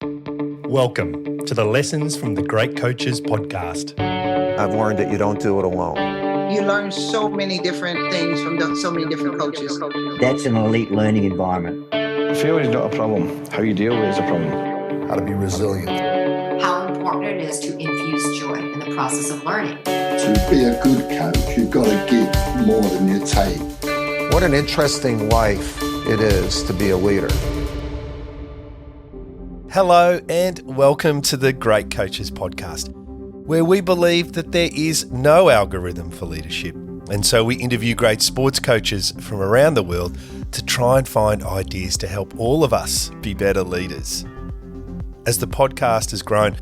Welcome to the Lessons from the Great Coaches podcast. I've learned that you don't do it alone. You learn so many different things from so many different coaches. That's an elite learning environment. Failure is not a problem. How you deal with it is a problem. How to be resilient. How important it is to infuse joy in the process of learning. To be a good coach, you've got to give more than you take. What an interesting life it is to be a leader. Hello and welcome to the Great Coaches podcast, where we believe that there is no algorithm for leadership. And so we interview great sports coaches from around the world to try and find ideas to help all of us be better leaders. As the podcast has grown,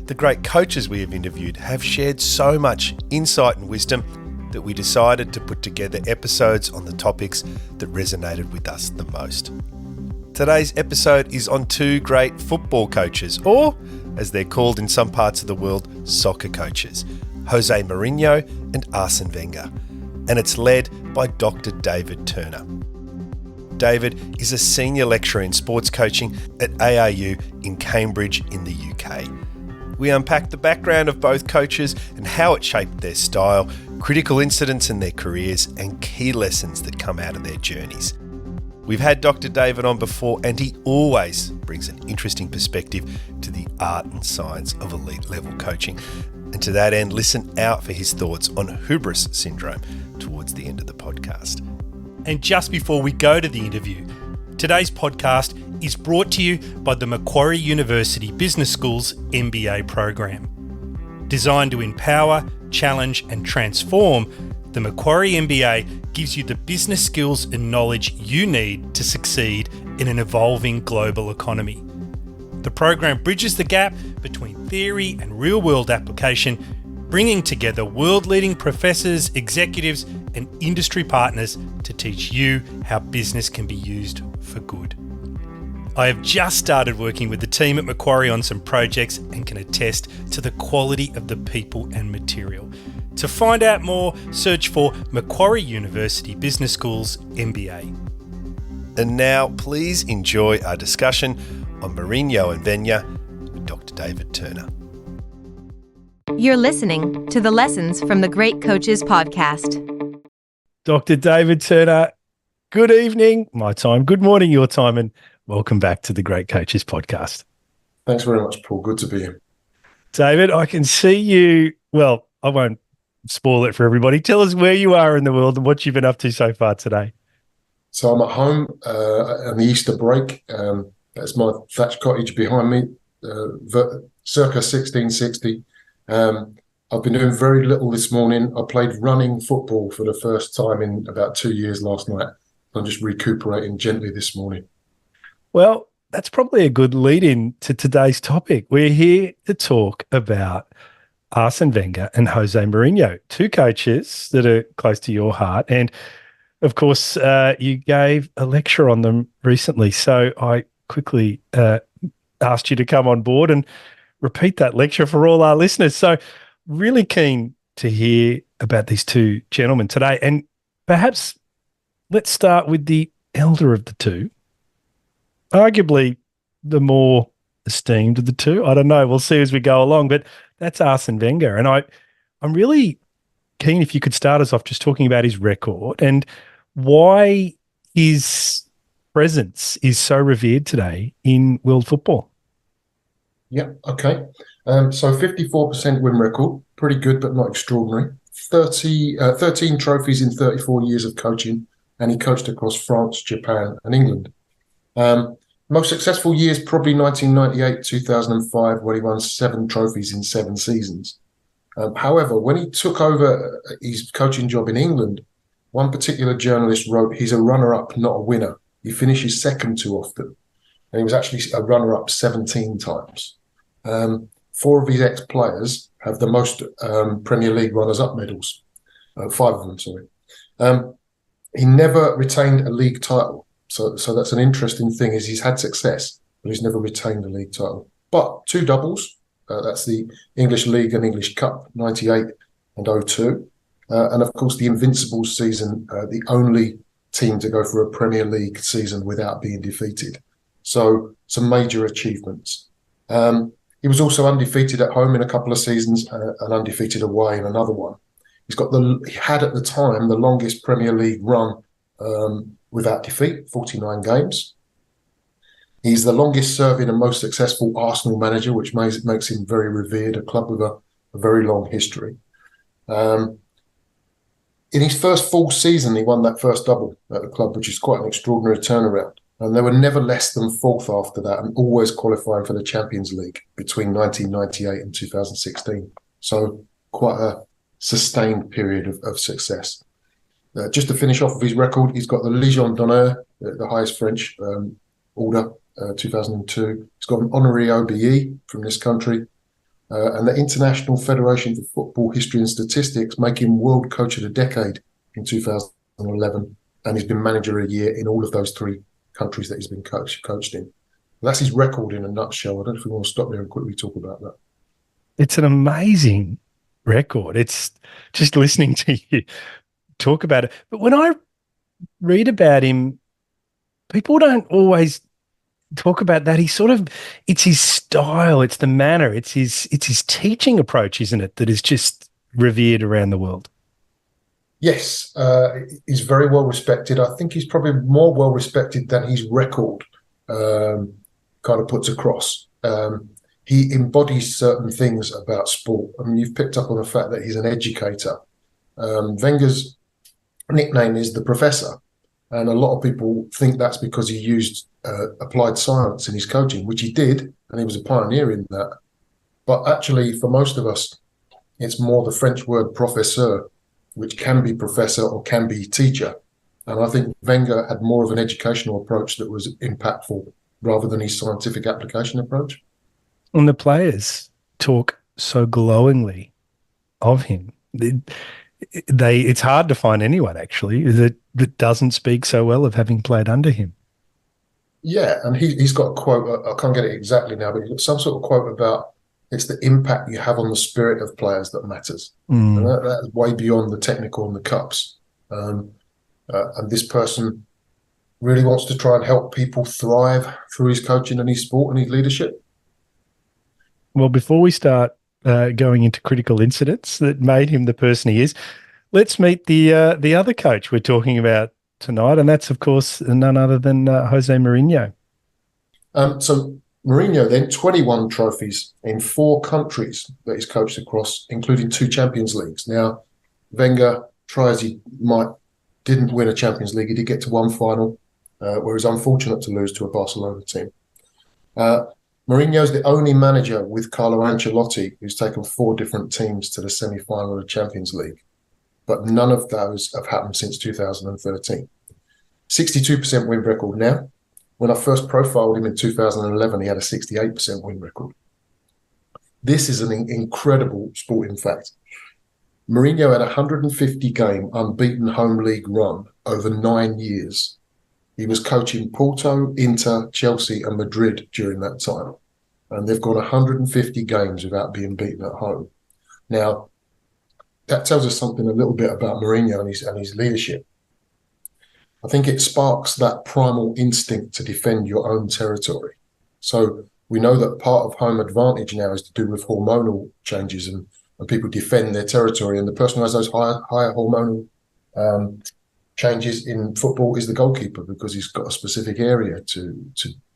the great coaches we have interviewed have shared so much insight and wisdom that we decided to put together episodes on the topics that resonated with us the most. Today's episode is on two great football coaches, or as they're called in some parts of the world, soccer coaches, Jose Mourinho and Arsene Wenger, and it's led by Dr. David Turner. David is a senior lecturer in sports coaching at ARU in Cambridge in the UK. We unpack the background of both coaches and how it shaped their style, critical incidents in their careers, and key lessons that come out of their journeys. We've had Dr. David on before, and he always brings an interesting perspective to the art and science of elite level coaching. And to that end, listen out for his thoughts on Hubris syndrome towards the end of the podcast. And just before we go to the interview, today's podcast is brought to you by the Macquarie University Business School's MBA program. Designed to empower, challenge and transform, the Macquarie MBA gives you the business skills and knowledge you need to succeed in an evolving global economy. The program bridges the gap between theory and real-world application, bringing together world-leading professors, executives and industry partners to teach you how business can be used for good. I have just started working with the team at Macquarie on some projects and can attest to the quality of the people and material. To find out more, search for Macquarie University Business School's MBA. And now, please enjoy our discussion on Mourinho and Wenger with Dr. David Turner. You're listening to the Lessons from the Great Coaches podcast. Dr. David Turner, good evening, my time. Good morning, your time, and welcome back to the Great Coaches podcast. Thanks very much, Paul. Good to be here. David, I can see you. Well, I won't spoil it for everybody. Tell us where you are in the world and what you've been up to so far today. So I'm at home on the Easter break. That's my thatched cottage behind me, circa 1660. I've been doing very little this morning. I played running football for the first time in about 2 years last night. I'm just recuperating gently this morning. Well, that's probably a good lead-in to today's topic. We're here to talk about Arsene Wenger and Jose Mourinho, two coaches that are close to your heart. And, of course, you gave a lecture on them recently. So I quickly asked you to come on board and repeat that lecture for all our listeners. So really keen to hear about these two gentlemen today. And perhaps let's start with the elder of the two, arguably the more esteemed of the two. I don't know. We'll see as we go along, but that's Arsene Wenger. And I'm really keen if you could start us off just talking about his record and why his presence is so revered today in world football. Yeah, okay. So 54% win record, pretty good, but not extraordinary. 13 trophies in 34 years of coaching, and he coached across France, Japan, and England. Most successful years, probably 1998, 2005, where he won 7 trophies in 7 seasons. However, when he took over his coaching job in England, one particular journalist wrote, he's a runner-up, not a winner. He finishes second too often. And he was actually a runner-up 17 times. 4 of his ex-players have the most Premier League runners-up medals. 5 of them, sorry. He never retained a league title. So that's an interesting thing, is he's had success, but he's never retained a league title. But 2 doubles, that's the English League and English Cup, 98 and 02. And of course, the Invincibles season, the only team to go for a Premier League season without being defeated. So some major achievements. He was also undefeated at home in a couple of seasons and undefeated away in another one. He had at the time the longest Premier League run without defeat, 49 games. He's the longest serving and most successful Arsenal manager, which makes him very revered, a club with a very long history. In his first full season, he won that first double at the club, which is quite an extraordinary turnaround. And they were never less than fourth after that, and always qualifying for the Champions League between 1998 and 2016. So quite a sustained period of success. Just to finish off of his record, he's got the Légion d'honneur, the highest French order, 2002. He's got an honorary OBE from this country. And the International Federation for Football History and Statistics make him World Coach of the Decade in 2011. And he's been Manager of the Year in all of those three countries that he's been coached in. That's his record in a nutshell. I don't know if we want to stop there and quickly talk about that. It's an amazing record. It's just listening to you talk about it. But when I read about him, people don't always talk about that. It's his style, it's the manner, it's his teaching approach, isn't it, that is just revered around the world? Yes, he's very well respected. I think he's probably more well respected than his record kind of puts across. He embodies certain things about sport. I mean, you've picked up on the fact that he's an educator. Wenger's nickname is the Professor, and a lot of people think that's because he used applied science in his coaching, which he did, and he was a pioneer in that. But actually, for most of us, it's more the French word professeur, which can be professor or can be teacher. And I think Wenger had more of an educational approach that was impactful rather than his scientific application approach. And the players talk so glowingly of him. It's hard to find anyone, actually, that doesn't speak so well of having played under him. Yeah, and he's got a quote, I can't get it exactly now, but he's got some sort of quote about it's the impact you have on the spirit of players that matters. And that's way beyond the technical and the cups. And this person really wants to try and help people thrive through his coaching and his sport and his leadership. Well, before we start going into critical incidents that made him the person he is, let's meet the other coach we're talking about tonight, and that's, of course, none other than Jose Mourinho. So Mourinho then, 21 trophies in 4 countries that he's coached across, including 2 Champions Leagues. Now, Wenger, try as he might, didn't win a Champions League. He did get to one final, where he was unfortunate to lose to a Barcelona team. Mourinho's the only manager with Carlo Ancelotti who's taken 4 different teams to the semi-final of the Champions League. But none of those have happened since 2013. 62% win record now. When I first profiled him in 2011, he had a 68% win record. This is an incredible sporting fact. Mourinho had a 150-game unbeaten home league run over 9 years. He was coaching Porto, Inter, Chelsea and Madrid during that time. And they've gone 150 games without being beaten at home. Now, that tells us something a little bit about Mourinho and his leadership. I think it sparks that primal instinct to defend your own territory. So we know that part of home advantage now is to do with hormonal changes and people defend their territory. And the person who has those higher hormonal changes in football is the goalkeeper, because he's got a specific area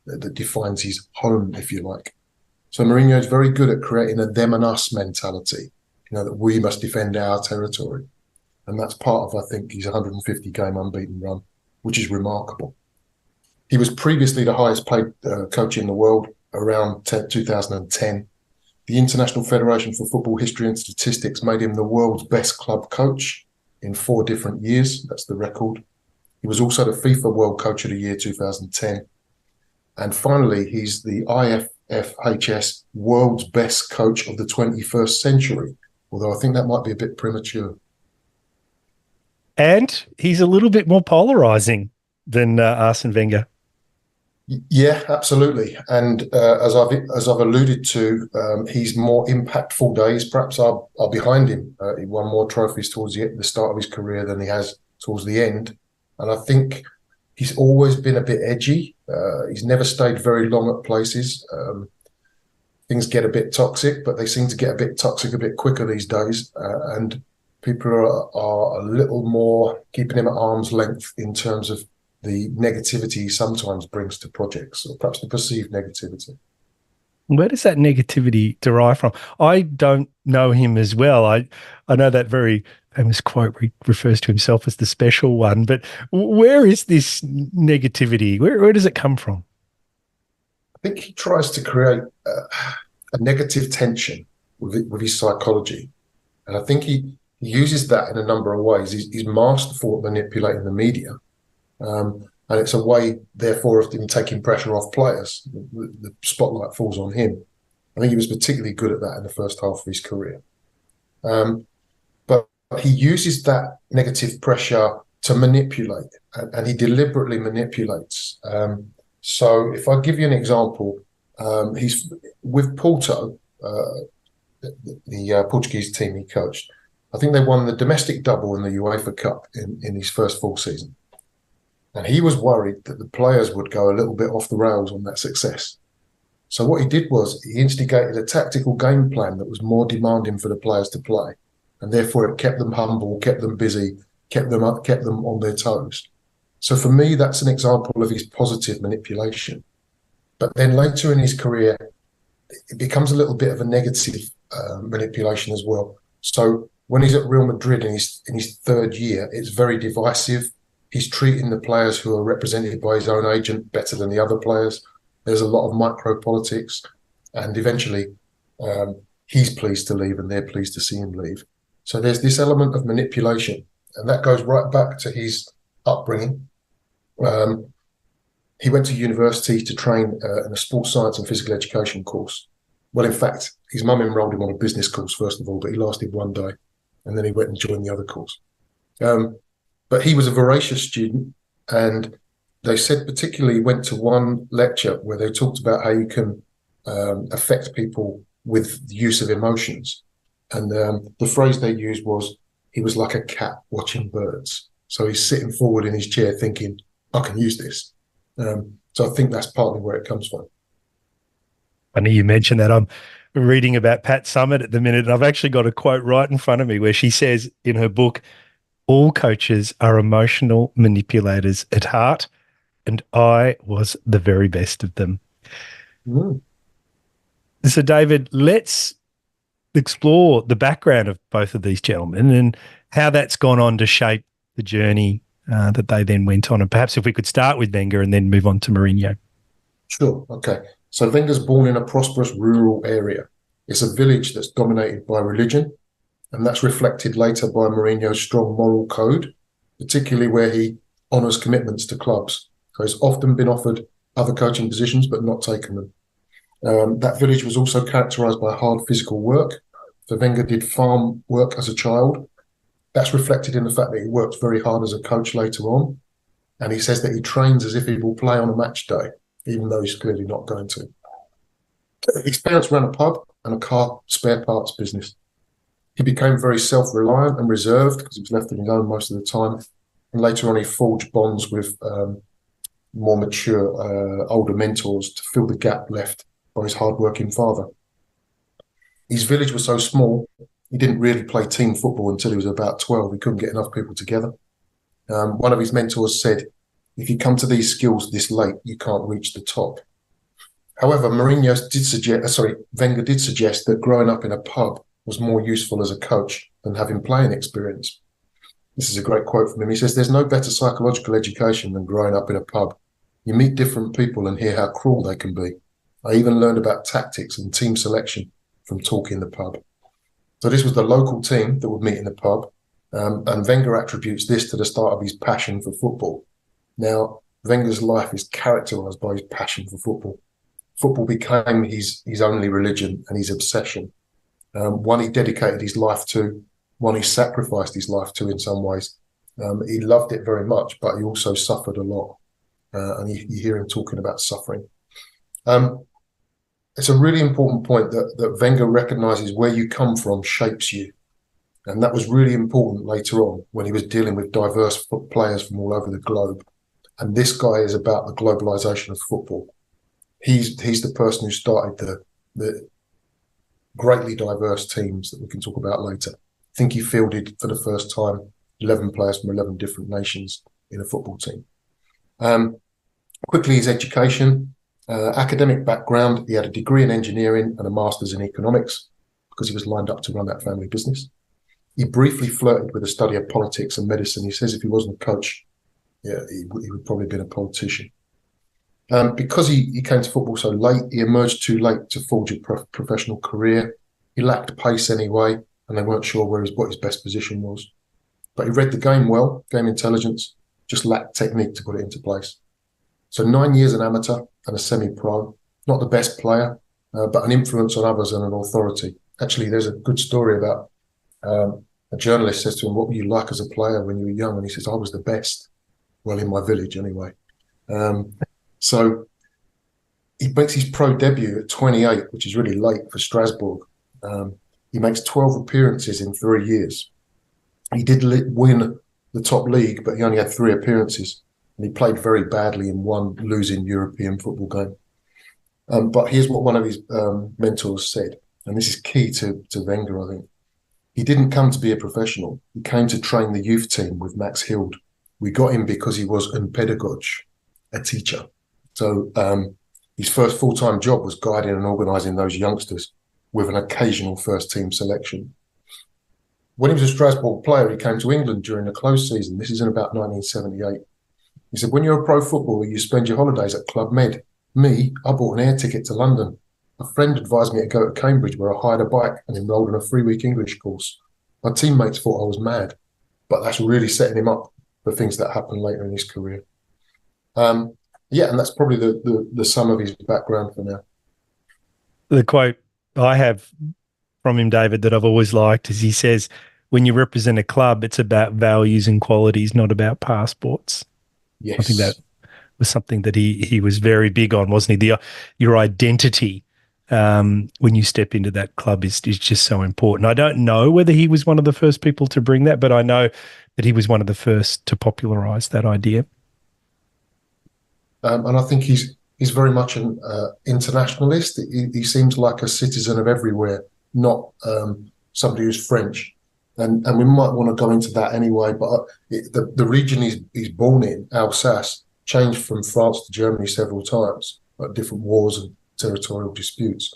that defines his home, if you like. So Mourinho is very good at creating a them and us mentality, that we must defend our territory. And that's part of, I think, his 150-game unbeaten run, which is remarkable. He was previously the highest paid coach in the world around 2010. The International Federation for Football History and Statistics made him the world's best club coach in 4 different years. That's the record. He was also the FIFA World Coach of the Year 2010. And finally, he's the IFFHS World's Best Coach of the 21st Century, although I think that might be a bit premature. And he's a little bit more polarizing than Arsene Wenger. Yeah, absolutely. And as I've alluded to, he's more impactful days perhaps are behind him. He won more trophies towards the start of his career than he has towards the end. And I think he's always been a bit edgy. He's never stayed very long at places. things get a bit toxic, but they seem to get a bit toxic a bit quicker these days. And people are a little more keeping him at arm's length in terms of the negativity he sometimes brings to projects, or perhaps the perceived negativity. Where does that negativity derive from? I don't know him as well. I know that very famous quote refers to himself as the special one, but where is this negativity? Where does it come from? I think he tries to create a negative tension with his psychology. And I think he uses that in a number of ways. He's masterful at manipulating the media. And it's a way, therefore, of him taking pressure off players. The spotlight falls on him. I think he was particularly good at that in the first half of his career. But he uses that negative pressure to manipulate, and he deliberately manipulates. So if I give you an example, he's with Porto, the Portuguese team he coached. I think they won the domestic double in the UEFA Cup in his first full season. And he was worried that the players would go a little bit off the rails on that success. So what he did was he instigated a tactical game plan that was more demanding for the players to play. And therefore it kept them humble, kept them busy, kept them on their toes. So for me, that's an example of his positive manipulation. But then later in his career, it becomes a little bit of a negative manipulation as well. So when he's at Real Madrid in his third year, it's very divisive. He's treating the players who are represented by his own agent better than the other players. There's a lot of micro politics, and eventually he's pleased to leave and they're pleased to see him leave. So there's this element of manipulation, and that goes right back to his upbringing. He went to university to train in a sports science and physical education course. Well, in fact, his mum enrolled him on a business course, first of all, but he lasted one day, and then he went and joined the other course. But he was a voracious student, and they said particularly he went to one lecture where they talked about how you can affect people with the use of emotions. And the phrase they used was, he was like a cat watching birds. So he's sitting forward in his chair thinking, I can use this. So I think that's partly where it comes from. Funny you mentioned that. I'm reading about Pat Summitt at the minute, and I've actually got a quote right in front of me where she says in her book, all coaches are emotional manipulators at heart, and I was the very best of them. Mm. So, David, let's explore the background of both of these gentlemen and how that's gone on to shape the journey that they then went on. And perhaps if we could start with Wenger and then move on to Mourinho. Sure. Okay. So Wenger's born in a prosperous rural area. It's a village that's dominated by religion, and that's reflected later by Mourinho's strong moral code, particularly where he honours commitments to clubs. So he's often been offered other coaching positions, but not taken them. That village was also characterised by hard physical work. So Wenger did farm work as a child. That's reflected in the fact that he worked very hard as a coach later on. And he says that he trains as if he will play on a match day, even though he's clearly not going to. His parents ran a pub and a car spare parts business. He became very self-reliant and reserved because he was left on his own most of the time. And later on, he forged bonds with more mature, older mentors to fill the gap left by his hard-working father. His village was so small, he didn't really play team football until he was about 12. He couldn't get enough people together. One of his mentors said, if you come to these skills this late, you can't reach the top. However, Wenger did suggest that growing up in a pub was more useful as a coach than having playing experience. This is a great quote from him. He says, there's no better psychological education than growing up in a pub. You meet different people and hear how cruel they can be. I even learned about tactics and team selection from talking in the pub. So this was the local team that would meet in the pub. And Wenger attributes this to the start of his passion for football. Now, Wenger's life is characterised by his passion for football. Football became his only religion and his obsession. One he dedicated his life to, one he sacrificed his life to in some ways. He loved it very much, but he also suffered a lot. And you hear him talking about suffering. It's a really important point that Wenger recognises where you come from shapes you. And that was really important later on when he was dealing with diverse players from all over the globe. And this guy is about the globalisation of football. He's the person who started greatly diverse teams that we can talk about later. I think he fielded for the first time 11 players from 11 different nations in a football team. Quickly, his education, academic background. He had a degree in engineering and a master's in economics because he was lined up to run that family business. He briefly flirted with the study of politics and medicine. He says if he wasn't a coach, he would probably have been a politician. Because he came to football so late, he emerged too late to forge a professional career. He lacked pace anyway, and they weren't sure what his best position was. But he read the game well, game intelligence, just lacked technique to put it into place. So 9 years an amateur and a semi-pro, not the best player, but an influence on others and an authority. Actually, there's a good story about a journalist says to him, what were you like as a player when you were young? And he says, I was the best. Well, in my village anyway. So he makes his pro debut at 28, which is really late for Strasbourg. He makes 12 appearances in 3 years. He did win the top league, but he only had 3 appearances. And he played very badly in one losing European football game. But here's what one of his mentors said, and this is key to Wenger, I think. He didn't come to be a professional. He came to train the youth team with Max Hild. We got him because he was a pedagogue, a teacher. So his first full-time job was guiding and organising those youngsters with an occasional first-team selection. When he was a Strasbourg player, he came to England during the close season. This is in about 1978. He said, when you're a pro footballer, you spend your holidays at Club Med. Me, I bought an air ticket to London. A friend advised me to go to Cambridge, where I hired a bike and enrolled in a 3-week English course. My teammates thought I was mad, but that's really setting him up for things that happen later in his career. And that's probably the sum of his background for now. The quote I have from him, David, that I've always liked is he says, when you represent a club, it's about values and qualities, not about passports. Yes. I think that was something that he was very big on, wasn't he? Your identity when you step into that club is just so important. I don't know whether he was one of the first people to bring that, but I know that he was one of the first to popularise that idea. And I think he's very much an internationalist. He seems like a citizen of everywhere, not somebody who's French. And we might want to go into that anyway, but the region he's born in, Alsace, changed from France to Germany several times, like different wars and territorial disputes.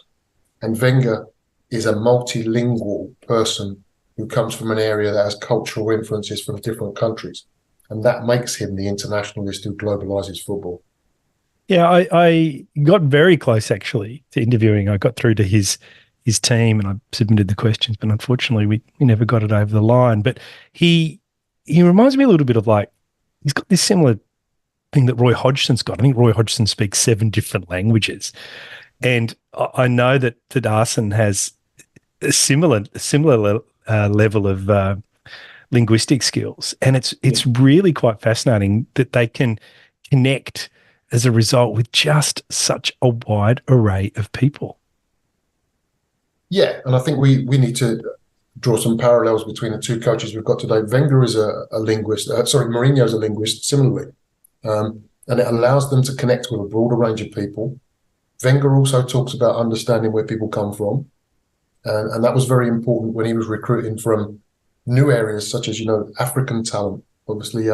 And Wenger is a multilingual person who comes from an area that has cultural influences from different countries. And that makes him the internationalist who globalizes football. Yeah, I got very close, actually, to interviewing. I got through to his team and I submitted the questions, but unfortunately we never got it over the line. But he reminds me a little bit of he's got this similar thing that Roy Hodgson's got. I think Roy Hodgson speaks 7 different languages. And I know that Arsene has a similar level of linguistic skills. And it's really quite fascinating that they can connect as a result with just such a wide array of people. Yeah, and I think we need to draw some parallels between the two coaches we've got today. Wenger is a linguist. Mourinho is a linguist similarly. And it allows them to connect with a broader range of people. Wenger also talks about understanding where people come from. And that was very important when he was recruiting from new areas such as, African talent. Obviously,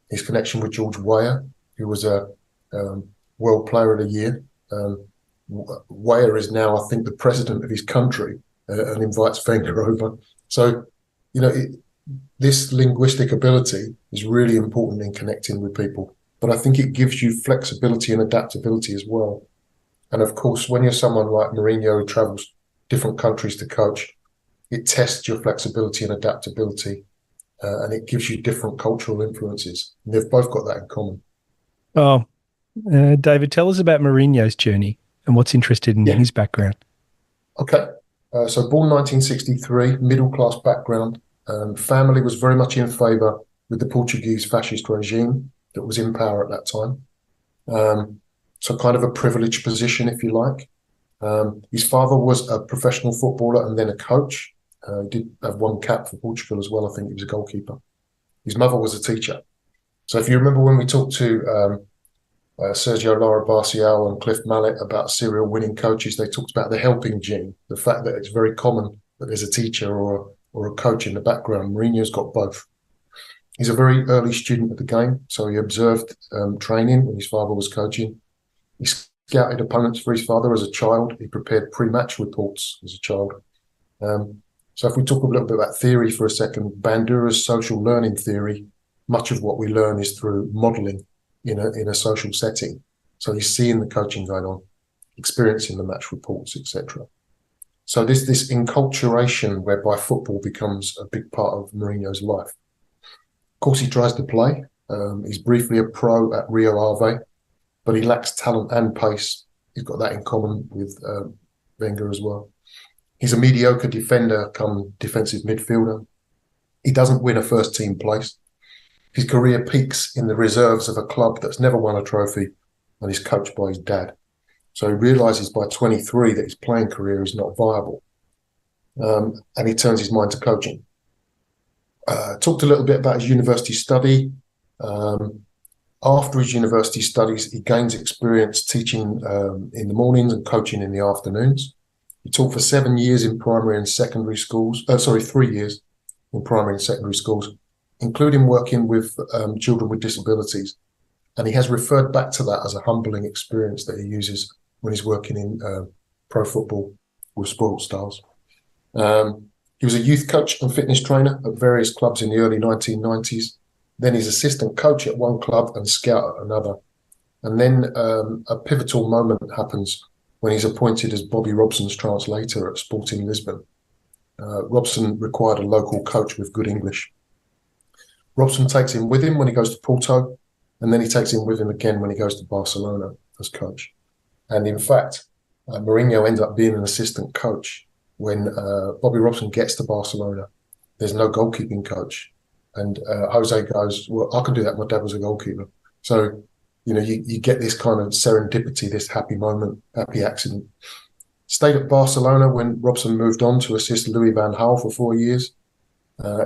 his connection with George Weah, who was a World Player of the Year. Weah is now, I think, the president of his country and invites Wenger over. So, this linguistic ability is really important in connecting with people. But I think it gives you flexibility and adaptability as well. And of course, when you're someone like Mourinho who travels different countries to coach, it tests your flexibility and adaptability, and it gives you different cultural influences. And they've both got that in common. Oh, David, tell us about Mourinho's journey and what's interested in his background. Okay. So born 1963, middle-class background. Family was very much in favour with the Portuguese fascist regime that was in power at that time. So kind of a privileged position, if you like. His father was a professional footballer and then a coach. He did have 1 cap for Portugal as well. I think he was a goalkeeper. His mother was a teacher. So if you remember when we talked to Sergio Larabarcial and Cliff Mallet about serial winning coaches. They talked about the helping gene, the fact that it's very common that there's a teacher or a coach in the background. Mourinho's got both. He's a very early student of the game, so he observed training when his father was coaching. He scouted opponents for his father as a child. He prepared pre-match reports as a child. So if we talk a little bit about theory for a second, Bandura's social learning theory, much of what we learn is through modelling in a social setting. So he's seeing the coaching going on, experiencing the match reports, etc. So this enculturation whereby football becomes a big part of Mourinho's life. Of course, he tries to play. He's briefly a pro at Rio Ave, but he lacks talent and pace. He's got that in common with Wenger as well. He's a mediocre defender come defensive midfielder. He doesn't win a first team place. His career peaks in the reserves of a club that's never won a trophy and is coached by his dad. So he realises by 23 that his playing career is not viable. And he turns his mind to coaching. Talked a little bit about his university study. After his university studies, he gains experience teaching in the mornings and coaching in the afternoons. He taught for 7 years in primary and secondary schools. 3 years in primary and secondary schools, including working with children with disabilities. And he has referred back to that as a humbling experience that he uses when he's working in pro football with Spoiled Stars. He was a youth coach and fitness trainer at various clubs in the early 1990s. Then he's assistant coach at one club and scout at another. And then a pivotal moment happens when he's appointed as Bobby Robson's translator at Sporting Lisbon. Robson required a local coach with good English. Robson takes him with him when he goes to Porto, and then he takes him with him again when he goes to Barcelona as coach. And in fact, Mourinho ends up being an assistant coach when Bobby Robson gets to Barcelona. There's no goalkeeping coach. And Jose goes, well, I can do that. My dad was a goalkeeper. So, you get this kind of serendipity, this happy moment, happy accident. Stayed at Barcelona when Robson moved on to assist Louis van Gaal for 4 years.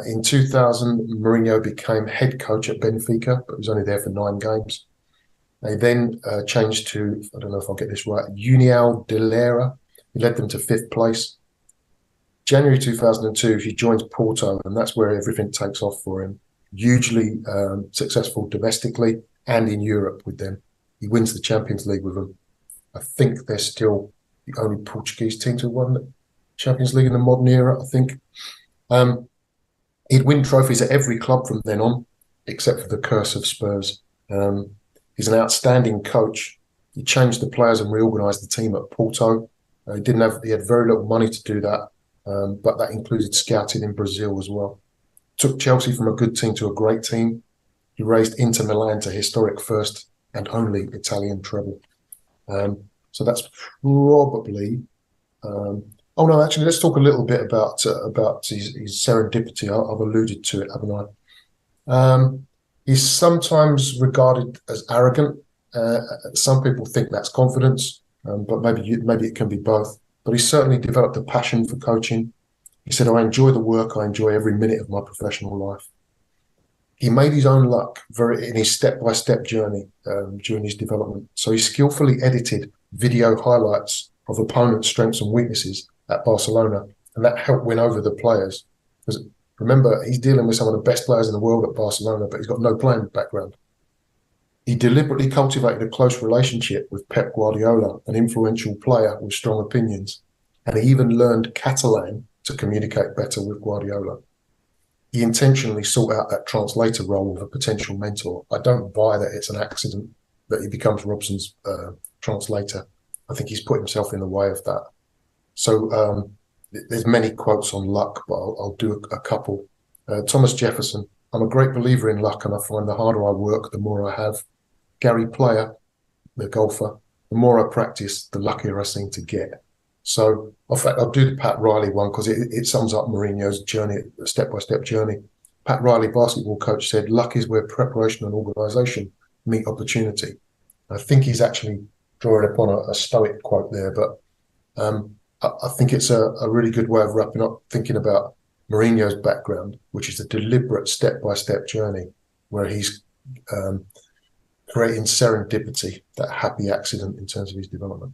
In 2000, Mourinho became head coach at Benfica, but was only there for 9 games. They then changed to, I don't know if I'll get this right, União de Lera. He led them to 5th place. January 2002, he joins Porto, and that's where everything takes off for him. Hugely successful domestically and in Europe with them. He wins the Champions League with them. I think they're still the only Portuguese team to win the Champions League in the modern era, I think. He'd win trophies at every club from then on, except for the curse of Spurs. He's an outstanding coach. He changed the players and reorganised the team at Porto. He had very little money to do that, but that included scouting in Brazil as well. Took Chelsea from a good team to a great team. He raised Inter Milan to historic first and only Italian treble. So that's probably. Let's talk a little bit about his serendipity. I've alluded to it, haven't I? He's sometimes regarded as arrogant. Some people think that's confidence, but maybe it can be both. But he's certainly developed a passion for coaching. He said, I enjoy the work. I enjoy every minute of my professional life. He made his own luck in his step-by-step journey during his development. So he skillfully edited video highlights of opponents' strengths and weaknesses at Barcelona, and that helped win over the players. Because remember, he's dealing with some of the best players in the world at Barcelona, but he's got no playing background. He deliberately cultivated a close relationship with Pep Guardiola, an influential player with strong opinions, and he even learned Catalan to communicate better with Guardiola. He intentionally sought out that translator role with a potential mentor. I don't buy that it's an accident that he becomes Robson's translator. I think he's put himself in the way of that. So there's many quotes on luck, but I'll do a couple. Thomas Jefferson, I'm a great believer in luck, and I find the harder I work, the more I have. Gary Player, the golfer, the more I practice, the luckier I seem to get. So, in fact, I'll do the Pat Riley one because it sums up Mourinho's journey, step-by-step journey. Pat Riley, basketball coach, said, luck is where preparation and organisation meet opportunity. I think he's actually drawing upon a Stoic quote there, but I think it's a really good way of wrapping up thinking about Mourinho's background, which is a deliberate step-by-step journey where he's creating serendipity, that happy accident in terms of his development.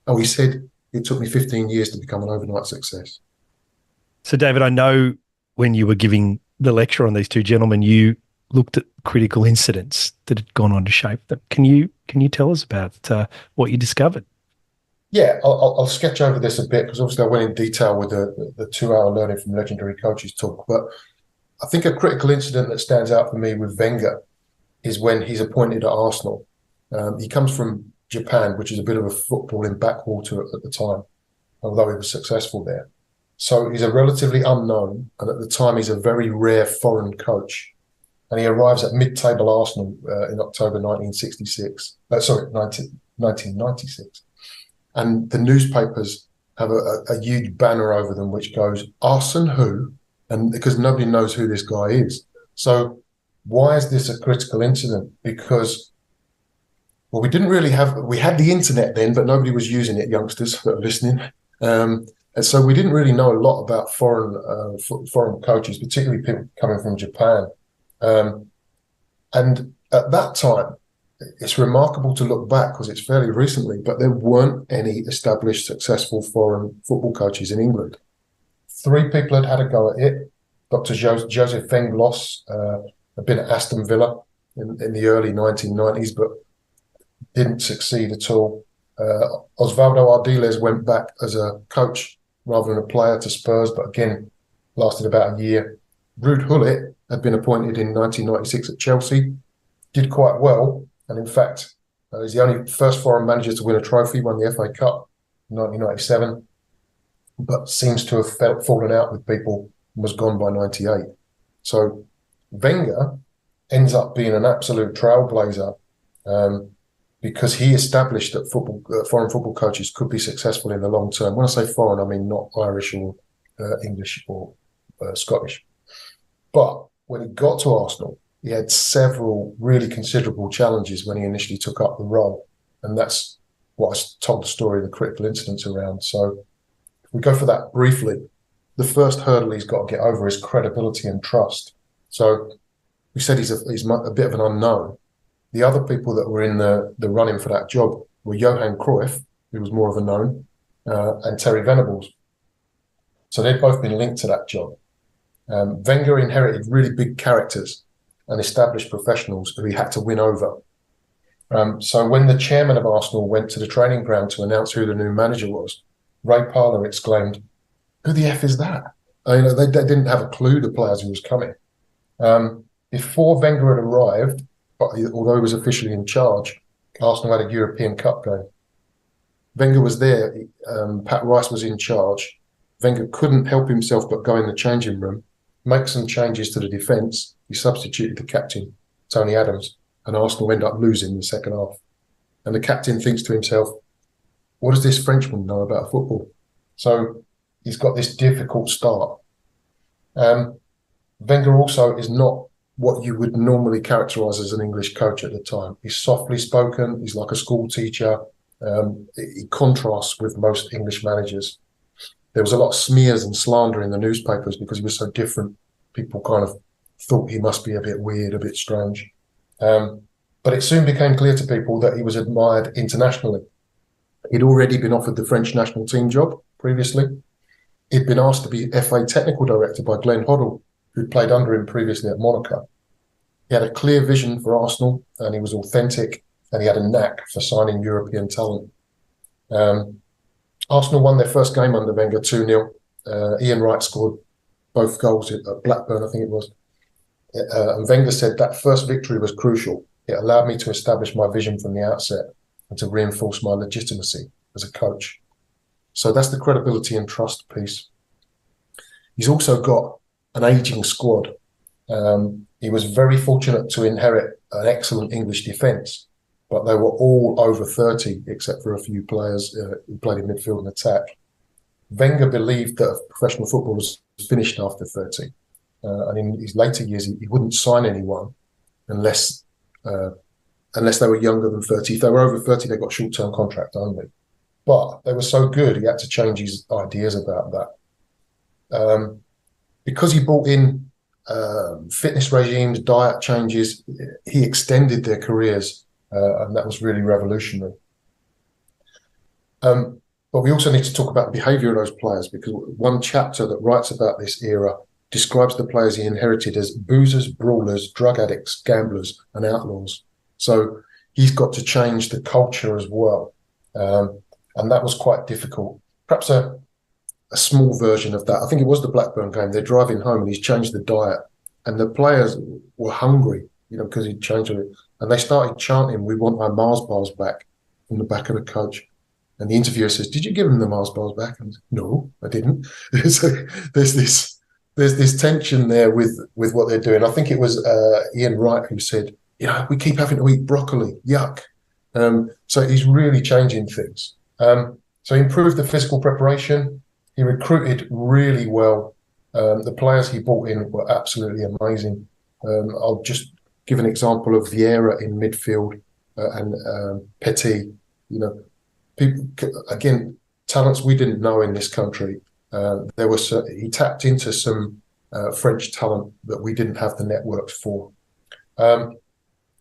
Oh, he said, it took me 15 years to become an overnight success. So, David, I know when you were giving the lecture on these two gentlemen, you looked at critical incidents that had gone on to shape them. Can you tell us about what you discovered? Yeah, I'll sketch over this a bit because obviously I went in detail with the 2-hour learning from legendary coaches talk. But I think a critical incident that stands out for me with Wenger is when he's appointed at Arsenal. He comes from Japan, which is a bit of a footballing backwater at the time, although he was successful there. So he's a relatively unknown, and at the time he's a very rare foreign coach. And he arrives at mid-table Arsenal in October 1996. And the newspapers have a huge banner over them which goes, Arson who? And because nobody knows who this guy is. So why is this a critical incident? Because, well, we had the internet then, but nobody was using it, youngsters that are listening. And so we didn't really know a lot about foreign coaches, particularly people coming from Japan. And at that time, it's remarkable to look back because it's fairly recently, but there weren't any established, successful foreign football coaches in England. 3 people had a go at it. Dr. Joseph Venglos had been at Aston Villa in the early 1990s, but didn't succeed at all. Osvaldo Ardiles went back as a coach rather than a player to Spurs, but again, lasted about a year. Ruud Gullit had been appointed in 1996 at Chelsea, did quite well, and in fact, he's the only first foreign manager to win a trophy, won the FA Cup in 1997, but seems to have fallen out with people and was gone by 98. So Wenger ends up being an absolute trailblazer because he established that foreign football coaches could be successful in the long term. When I say foreign, I mean not Irish or English or Scottish. But when he got to Arsenal, he had several really considerable challenges when he initially took up the role. And that's what I told the story of the critical incidents around. So if we go for that briefly, the first hurdle he's got to get over is credibility and trust. So we said he's a bit of an unknown. The other people that were in the running for that job were Johan Cruyff, who was more of a known, and Terry Venables. So they'd both been linked to that job. Wenger inherited really big characters and established professionals who he had to win over. So when the chairman of Arsenal went to the training ground to announce who the new manager was, Ray Parlour exclaimed, "Who the F is that?" They didn't have a clue, the players who was coming. Before Wenger had arrived, although he was officially in charge, Arsenal had a European Cup game. Wenger was there. Pat Rice was in charge. Wenger couldn't help himself but go in the changing room, make some changes to the defence. He substituted the captain, Tony Adams, and Arsenal end up losing in the second half. And the captain thinks to himself, what does this Frenchman know about football? So he's got this difficult start. Wenger also is not what you would normally characterise as an English coach at the time. He's softly spoken. He's like a school teacher. He contrasts with most English managers. There was a lot of smears and slander in the newspapers because he was so different. People kind of thought he must be a bit weird, a bit strange. But it soon became clear to people that he was admired internationally. He'd already been offered the French national team job previously. He'd been asked to be FA technical director by Glenn Hoddle, who'd played under him previously at Monaco. He had a clear vision for Arsenal, and he was authentic, and he had a knack for signing European talent. Arsenal won their first game under Wenger 2-0. Ian Wright scored both goals at Blackburn, I think it was. And Wenger said that first victory was crucial. It allowed me to establish my vision from the outset and to reinforce my legitimacy as a coach. So that's the credibility and trust piece. He's also got an ageing squad. He was very fortunate to inherit an excellent English defence, but they were all over 30, except for a few players who played in midfield and attack. Wenger believed that professional football was finished after 30. And in his later years, he wouldn't sign anyone unless they were younger than 30. If they were over 30, they got short-term contract only. But they were so good, he had to change his ideas about that. Because he brought in fitness regimes, diet changes. He extended their careers, and that was really revolutionary. But we also need to talk about the behaviour of those players, because one chapter that writes about this era describes the players he inherited as boozers, brawlers, drug addicts, gamblers, and outlaws. So he's got to change the culture as well. And that was quite difficult. Perhaps a small version of that, I think it was the Blackburn game. They're driving home and he's changed the diet. And the players were hungry, because he'd changed it. And they started chanting, "We want our Mars bars back," from the back of the coach. And the interviewer says, "Did you give him the Mars bars back?" And no, I didn't. So there's this tension there with what they're doing. I think it was Ian Wright who said, "We keep having to eat broccoli. Yuck." So he's really changing things. So he improved the physical preparation. He recruited really well. The players he brought in were absolutely amazing. I'll just give an example of Vieira in midfield and Petit. People, again, talents we didn't know in this country. He tapped into some French talent that we didn't have the networks for.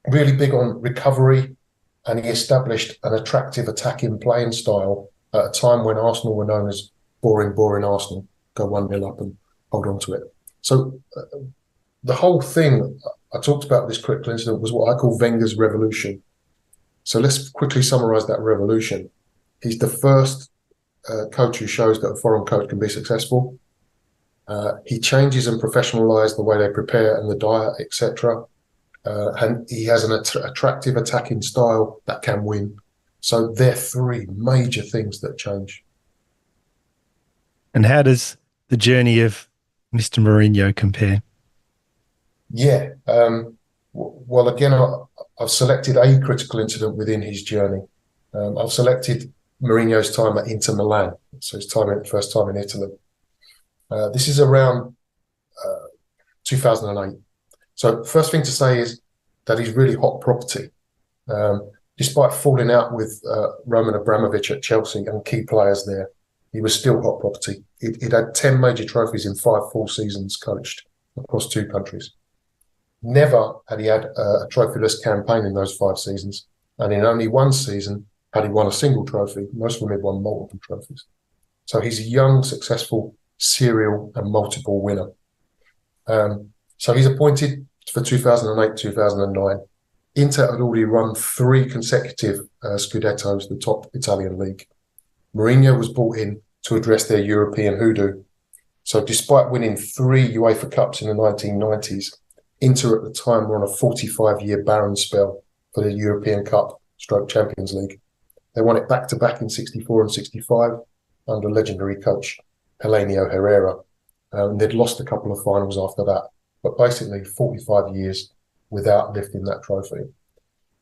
Really big on recovery, and he established an attractive attacking playing style at a time when Arsenal were known as boring Arsenal, go 1-0 up and hold on to it. So the whole thing I talked about, this critical incident, was what I call Wenger's revolution. So let's quickly summarise that revolution. He's the first coach who shows that a foreign coach can be successful. He changes and professionalises the way they prepare and the diet, etc. And he has an attractive attacking style that can win. So they're three major things that change. And how does the journey of Mr. Mourinho compare? Yeah. Well, again, I've selected a critical incident within his journey. I've selected Mourinho's time at Inter Milan, so his first time in Italy. This is around 2008. So first thing to say is that he's really hot property. Despite falling out with Roman Abramovich at Chelsea and key players there, he was still hot property. He'd had 10 major trophies in 5 full seasons coached across 2 countries. Never had he had a trophyless campaign in those 5 seasons. And in only 1 season had he won a single trophy. Most of them had won multiple trophies. So he's a young, successful, serial and multiple winner. So he's appointed for 2008-2009. Inter had already run 3 consecutive Scudettos, the top Italian league. Mourinho was brought in to address their European hoodoo. So despite winning 3 UEFA Cups in the 1990s, Inter at the time were on a 45-year barren spell for the European Cup / Champions League. They won it back-to-back in 64 and 65 under legendary coach Helenio Herrera. They'd lost a couple of finals after that, but basically 45 years without lifting that trophy.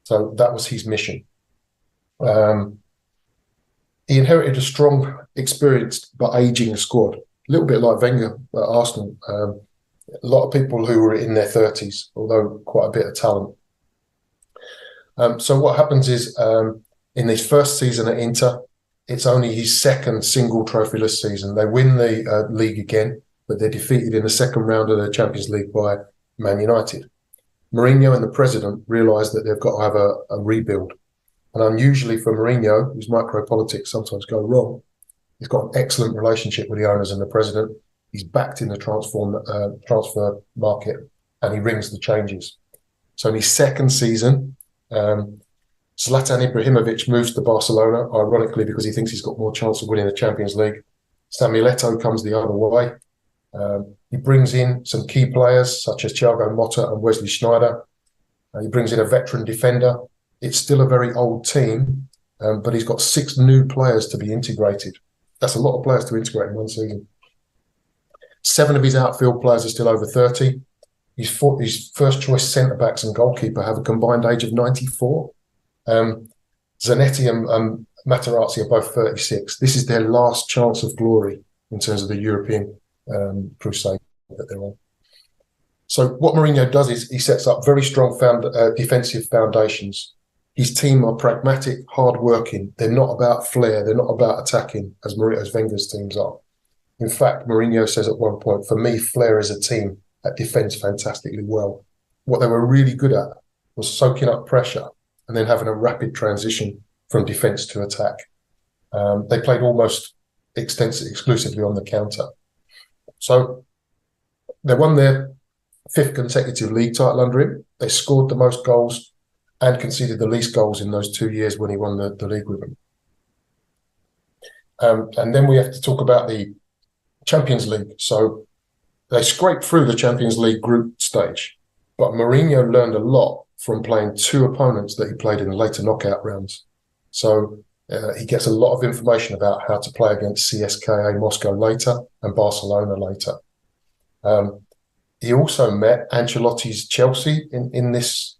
So that was his mission. He inherited a strong, experienced but ageing squad, a little bit like Wenger at Arsenal. A lot of people who were in their 30s, although quite a bit of talent. So what happens is, in his first season at Inter, it's only his second single trophyless season. They win the league again, but they're defeated in the second round of the Champions League by Man United. Mourinho and the president realise that they've got to have a rebuild. And unusually for Mourinho, whose micro-politics sometimes go wrong, he's got an excellent relationship with the owners and the president. He's backed in the transfer market, and he rings the changes. So in his second season, Zlatan Ibrahimovic moves to Barcelona, ironically because he thinks he's got more chance of winning the Champions League. Samuel Eto'o comes the other way. He brings in some key players such as Thiago Motta and Wesley Sneijder. He brings in a veteran defender. It's still a very old team, but he's got 6 new players to be integrated. That's a lot of players to integrate in 1 season. 7 of his outfield players are still over 30. His first choice centre-backs and goalkeeper have a combined age of 94. Zanetti and Materazzi are both 36. This is their last chance of glory in terms of the European crusade that they're on. So what Mourinho does is he sets up very strong defensive foundations. His team are pragmatic, hard-working. They're not about flair. They're not about attacking, as Wenger's teams are. In fact, Mourinho says at one point, "For me, flair is a team. that defends fantastically well. What they were really good at was soaking up pressure and then having a rapid transition from defence to attack. They played almost exclusively on the counter. So they won their 5th consecutive league title under him. They scored the most goals and conceded the least goals in those 2 years when he won the league with them. And then we have to talk about the Champions League. So they scraped through the Champions League group stage, but Mourinho learned a lot from playing 2 opponents that he played in the later knockout rounds. So he gets a lot of information about how to play against CSKA Moscow later and Barcelona later. He also met Ancelotti's Chelsea in this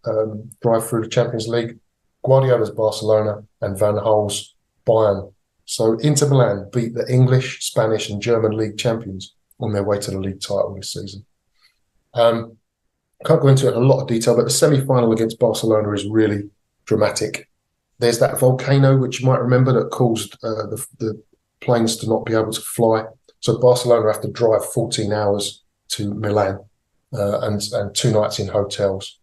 drive through the Champions League, Guardiola's Barcelona, and Van Gaal's Bayern. So Inter Milan beat the English, Spanish, and German league champions on their way to the league title this season. Can't go into it in a lot of detail, but the semi-final against Barcelona is really dramatic. There's that volcano, which you might remember, that caused the planes to not be able to fly. So Barcelona have to drive 14 hours to Milan and 2 nights in hotels.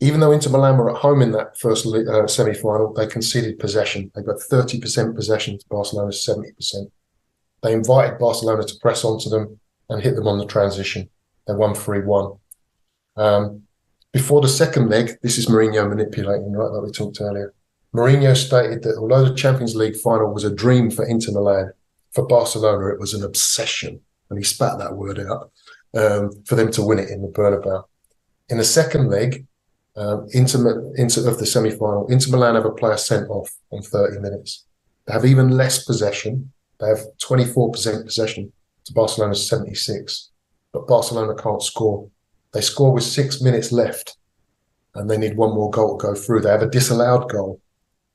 Even though Inter Milan were at home in that first semi-final, they conceded possession. They got 30% possession to Barcelona's 70%. They invited Barcelona to press onto them and hit them on the transition. They won 3-1. Before the second leg, this is Mourinho manipulating, right, like we talked earlier. Mourinho stated that although the Champions League final was a dream for Inter Milan, for Barcelona it was an obsession, and he spat that word out, for them to win it in the Bernabeu. In the second leg of the semi-final, Inter Milan have a player sent off on 30 minutes. They have even less possession. They have 24% possession to Barcelona's 76, but Barcelona can't score. They score with 6 minutes left, and they need one more goal to go through. They have a disallowed goal.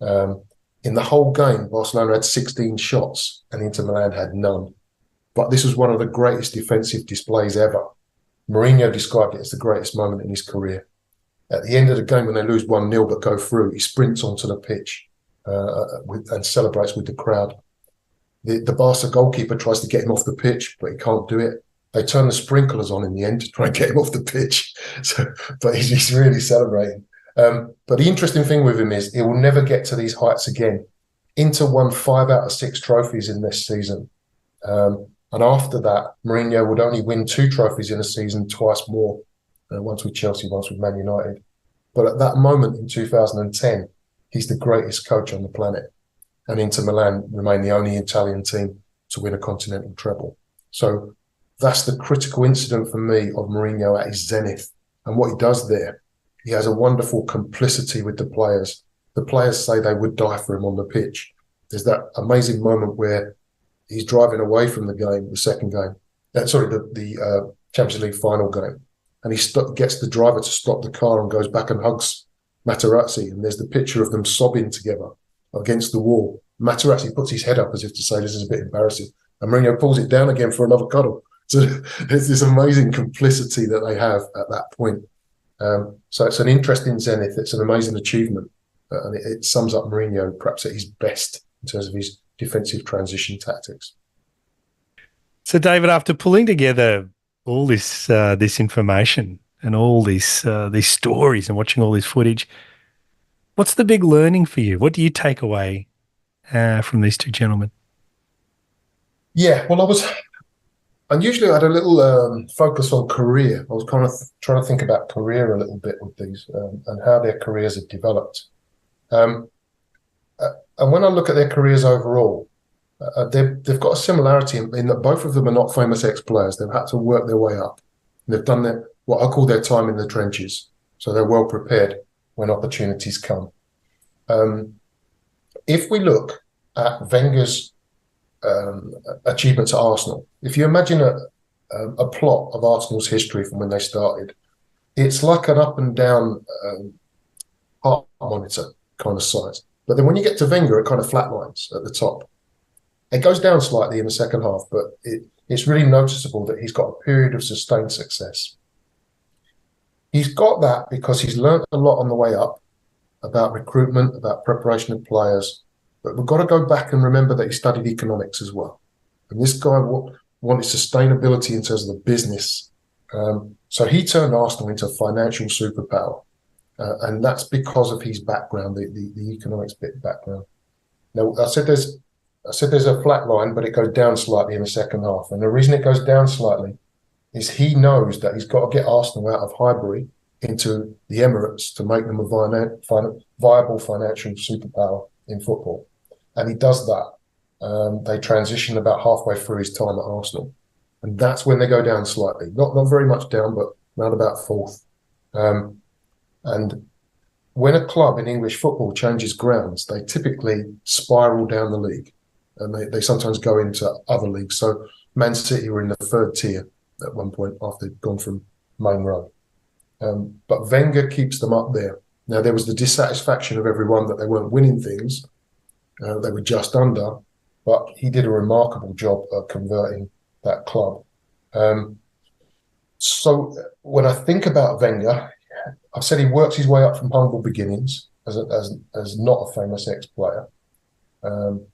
In the whole game, Barcelona had 16 shots, and Inter Milan had none. But this was one of the greatest defensive displays ever. Mourinho described it as the greatest moment in his career. At the end of the game, when they lose 1-0 but go through, he sprints onto the pitch and celebrates with the crowd. The Barca goalkeeper tries to get him off the pitch, but he can't do it. They turn the sprinklers on in the end to try and get him off the pitch. But he's really celebrating. But the interesting thing with him is he will never get to these heights again. Inter won 5 out of 6 trophies in this season. And after that, Mourinho would only win 2 trophies in a season, twice more. Once with Chelsea, once with Man United. But at that moment in 2010, he's the greatest coach on the planet. And Inter Milan remain the only Italian team to win a continental treble. So that's the critical incident for me of Mourinho at his zenith. And what he does there, he has a wonderful complicity with the players. The players say they would die for him on the pitch. There's that amazing moment where he's driving away from the game, the second game. The Champions League final game. And he gets the driver to stop the car and goes back and hugs Materazzi. And there's the picture of them sobbing together against the wall. Materazzi puts his head up as if to say, this is a bit embarrassing. And Mourinho pulls it down again for another cuddle. So there's this amazing complicity that they have at that point. So it's an interesting zenith. It's an amazing achievement. And it sums up Mourinho perhaps at his best in terms of his defensive transition tactics. So, David, after pulling together all this information and all these stories and watching all this footage, what's the big learning for you? What do you take away from these 2 gentlemen? Yeah, well, unusually I had a little focus on career. I was kind of trying to think about career a little bit with these and how their careers have developed. And when I look at their careers overall, they've got a similarity in that both of them are not famous ex-players. They've had to work their way up. They've done what I call their time in the trenches. So they're well prepared when opportunities come. If we look at Wenger's achievements at Arsenal, if you imagine a plot of Arsenal's history from when they started, it's like an up and down heart monitor kind of size. But then when you get to Wenger, it kind of flatlines at the top. It goes down slightly in the second half, but it's really noticeable that he's got a period of sustained success. He's got that because he's learned a lot on the way up about recruitment, about preparation of players. But we've got to go back and remember that he studied economics as well. And this guy wanted sustainability in terms of the business So he turned Arsenal into a financial superpower. And that's because of his background, the economics bit background. Now, I said there's a flat line, but it goes down slightly in the second half. And the reason it goes down slightly is he knows that he's got to get Arsenal out of Highbury into the Emirates to make them a viable financial superpower in football. And he does that. They transition about halfway through his time at Arsenal. And that's when they go down slightly. Not very much down, but around about fourth. And when a club in English football changes grounds, they typically spiral down the league. And they sometimes go into other leagues. So Man City were in the third tier at one point after they'd gone from Main Road. But Wenger keeps them up there. Now, there was the dissatisfaction of everyone that they weren't winning things. They were just under. But he did a remarkable job at converting that club. So when I think about Wenger, I've said he works his way up from humble beginnings as not a famous ex-player.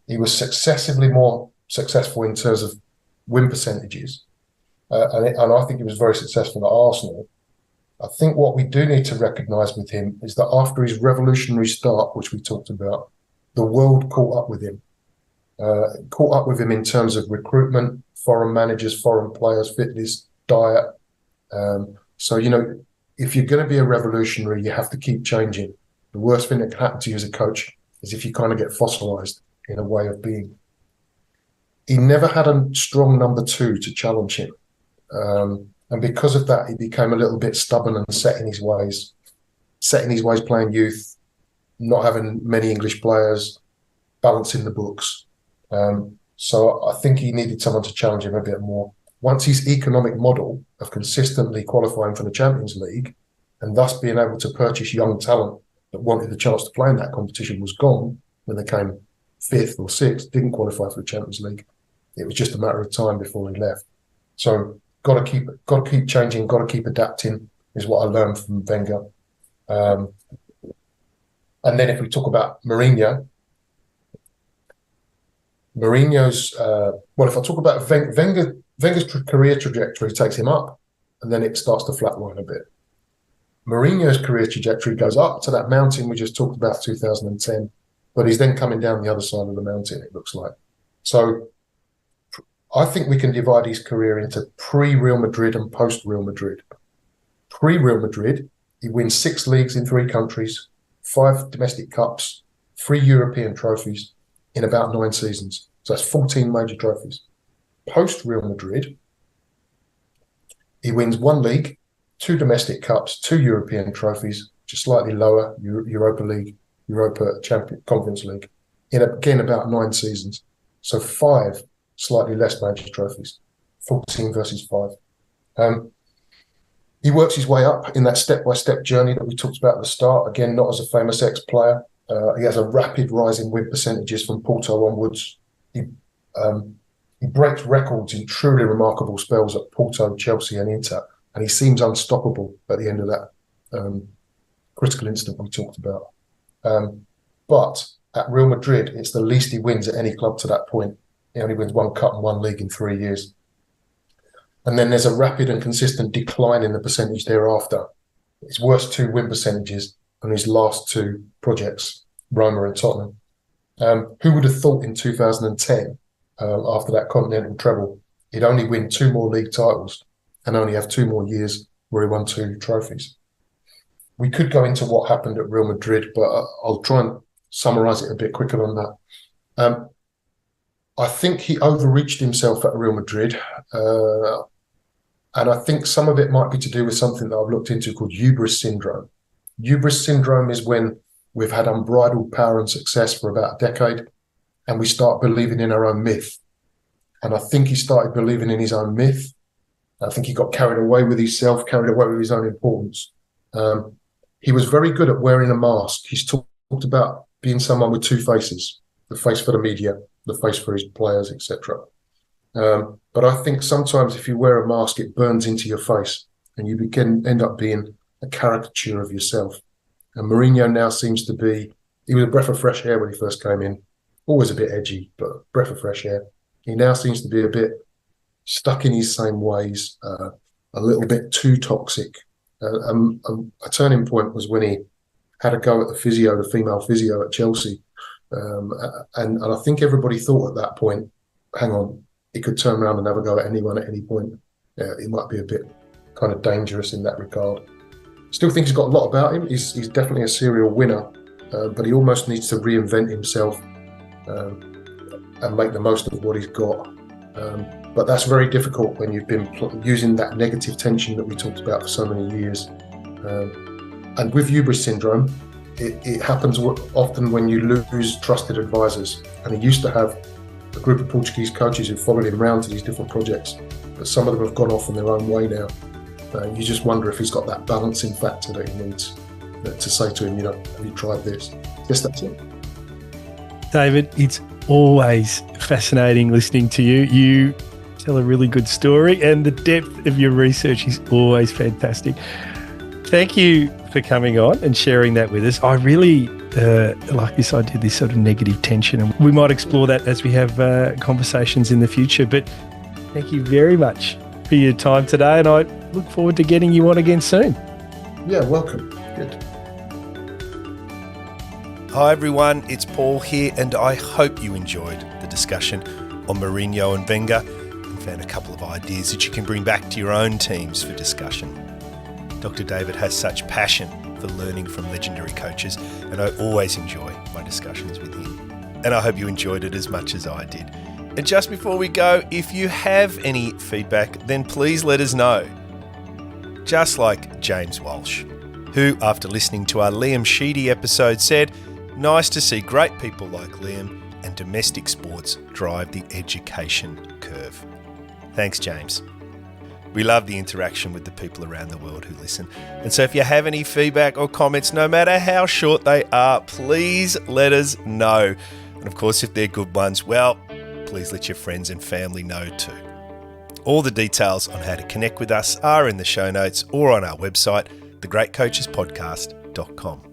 He was successively more successful in terms of win percentages. And I think he was very successful at Arsenal. I think what we do need to recognise with him is that after his revolutionary start, which we talked about, the world caught up with him. Caught up with him in terms of recruitment, foreign managers, foreign players, fitness, diet. So, if you're going to be a revolutionary, you have to keep changing. The worst thing that can happen to you as a coach is if you kind of get fossilised in a way of being. He never had a strong number two to challenge him. And because of that, he became a little bit stubborn and set in his ways playing youth, not having many English players, balancing the books. So I think he needed someone to challenge him a bit more. Once his economic model of consistently qualifying for the Champions League and thus being able to purchase young talent that wanted the chance to play in that competition was gone when they came fifth or sixth, didn't qualify for the Champions League. It was just a matter of time before he left. So got to keep changing, got to keep adapting is what I learned from Wenger. And then if we talk about Mourinho's, if I talk about Wenger's career trajectory takes him up and then it starts to flatline a bit. Mourinho's career trajectory goes up to that mountain we just talked about, 2010, but he's then coming down the other side of the mountain, it looks like. So I think we can divide his career into pre-Real Madrid and post-Real Madrid. Pre-Real Madrid, he wins 6 leagues in 3 countries, 5 domestic cups, 3 European trophies in about 9 seasons. So that's 14 major trophies. Post-Real Madrid, he wins 1 league, 2 domestic cups, 2 European trophies, just slightly lower, Europa League, Europa Conference League, in again about 9 seasons. So 5 slightly less major trophies, 14 versus 5. He works his way up in that step-by-step journey that we talked about at the start. Again, not as a famous ex-player. He has a rapid rise in win percentages from Porto onwards. He breaks records in truly remarkable spells at Porto, Chelsea and Inter, and he seems unstoppable at the end of that critical instant we talked about. But at Real Madrid, it's the least he wins at any club to that point. He only wins 1 cup and 1 league in 3 years. And then there's a rapid and consistent decline in the percentage thereafter. His worst 2 win percentages on his last 2 projects, Roma and Tottenham. Who would have thought in 2010, after that continental treble, he'd only win 2 more league titles and only have 2 more years where he won 2 trophies. We could go into what happened at Real Madrid, but I'll try and summarise it a bit quicker than that. I think he overreached himself at Real Madrid. And I think some of it might be to do with something that I've looked into called Hubris syndrome. Hubris syndrome is when we've had unbridled power and success for about a decade and we start believing in our own myth. And I think he started believing in his own myth. I think he got carried away with himself, carried away with his own importance. He was very good at wearing a mask. He's talked about being someone with 2 faces, the face for the media, the face for his players, etc. But I think sometimes if you wear a mask, it burns into your face and you end up being a caricature of yourself. And Mourinho now seems to be, he was a breath of fresh air when he first came in, always a bit edgy, but breath of fresh air. He now seems to be a bit stuck in his same ways, a little bit too toxic. A turning point was when he had a go at the female physio at Chelsea. And I think everybody thought at that point, hang on, he could turn around and have a go at anyone at any point. He might be a bit kind of dangerous in that regard. Still think he's got a lot about him. He's definitely a serial winner, but he almost needs to reinvent himself and make the most of what he's got. But that's very difficult when you've been using that negative tension that we talked about for so many years. And with Hubris syndrome, it happens often when you lose trusted advisors. And he used to have a group of Portuguese coaches who followed him around to these different projects, but some of them have gone off in their own way now. You just wonder if he's got that balancing factor that he needs to say to him, have you tried this? Yes, that's it. David, it's always fascinating listening to you. You tell a really good story, and the depth of your research is always fantastic. Thank you for coming on and sharing that with us. I really like this idea, this sort of negative tension, and we might explore that as we have conversations in the future. But thank you very much for your time today, and I look forward to getting you on again soon. Yeah, welcome. Good. Hi everyone, it's Paul here, and I hope you enjoyed the discussion on Mourinho and Wenger and found a couple of ideas that you can bring back to your own teams for discussion. Dr. David has such passion for learning from legendary coaches, and I always enjoy my discussions with him. And I hope you enjoyed it as much as I did. And just before we go, if you have any feedback, then please let us know. Just like James Walsh, who, after listening to our Liam Sheedy episode, said, "Nice to see great people like Liam and domestic sports drive the education curve." Thanks, James. We love the interaction with the people around the world who listen. And so if you have any feedback or comments, no matter how short they are, please let us know. And of course, if they're good ones, well, please let your friends and family know too. All the details on how to connect with us are in the show notes or on our website, thegreatcoachespodcast.com.